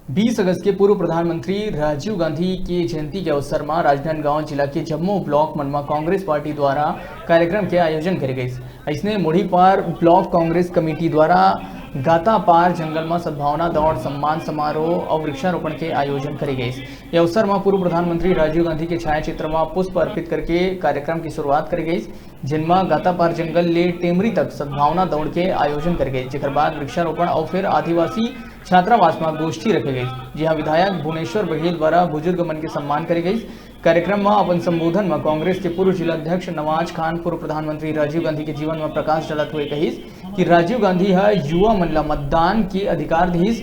20 अगस्त के पूर्व प्रधानमंत्री राजीव गांधी की जयंती के अवसर में राजनांदगांव जिला के जम्मू ब्लॉक में कांग्रेस पार्टी द्वारा कार्यक्रम के आयोजन करे गई। इसने मुढ़ीपार ब्लॉक कांग्रेस कमेटी द्वारा गाता पार जंगल में सद्भावना दौड़ सम्मान समारोह और वृक्षारोपण के आयोजन करे गई। इस अवसर में पूर्व प्रधानमंत्री राजीव गांधी के छायाचित्र में पुष्प अर्पित करके कार्यक्रम की शुरुआत करी गई, जिनमें गाता पार जंगल ले टेमरी तक सद्भावना दौड़ के आयोजन करे गई। जिसके बाद वृक्षारोपण और फिर आदिवासी छात्रावास में गोष्ठी रखी गई, जहां विधायक भुवनेश्वर बघेल द्वारा बुजुर्ग मन के सम्मान करे गई। कार्यक्रम में अपन संबोधन में कांग्रेस के पूर्व जिला अध्यक्ष नवाज खान पूर्व प्रधानमंत्री राजीव गांधी के जीवन में प्रकाश डालत हुए कहिस कि राजीव गांधी है युवा मन ला मतदान के अधिकार दीस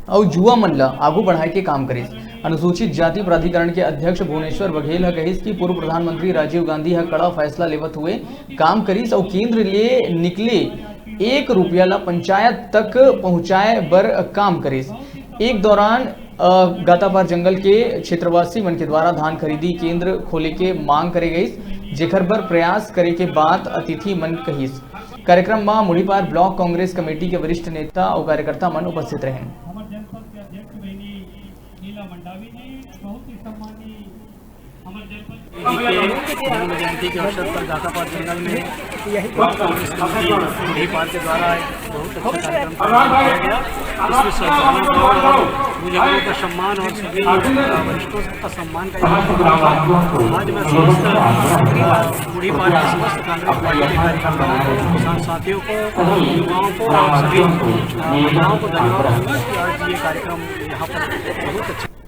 और युवा मन ला आगू बढ़ाए के काम करिस। अनुसूचित जाति प्राधिकरण के अध्यक्ष भुवनेश्वर बघेल है कहिस कि पूर्व प्रधानमंत्री राजीव गांधी है कड़ा फैसला लेवत हुए काम करिस और केंद्र लिए निकले 1 रुपया ला पंचायत तक पहुंचाए बर काम करिस। एक दौरान गातापार जंगल के क्षेत्रवासी मन के द्वारा धान खरीदी केंद्र खोले के मांग करे गई, जेकर पर प्रयास करे के बाद अतिथि मन कहिस। कार्यक्रम में मुढ़ीपार ब्लॉक कांग्रेस कमेटी के वरिष्ठ नेता और कार्यकर्ता मन उपस्थित रहे। जन्म जयंती के अवसर पर गातापार जंगल में कांग्रेस कमेटी मुढ़ीपार के द्वारा बहुत अच्छा कार्यक्रम किया गया। इसमें सद्भावना और बुजुर्गों का सम्मान और सभी वरिष्ठों का सम्मान का आज मैं समस्त मुढ़ीपार के समस्त कांग्रेस पार्टी के कार्यकर्ताओं को, किसान साथियों को, युवाओं को और सभी महिलाओं को धन्यवाद दूंगा कि आज ये कार्यक्रम यहाँ पर बहुत अच्छा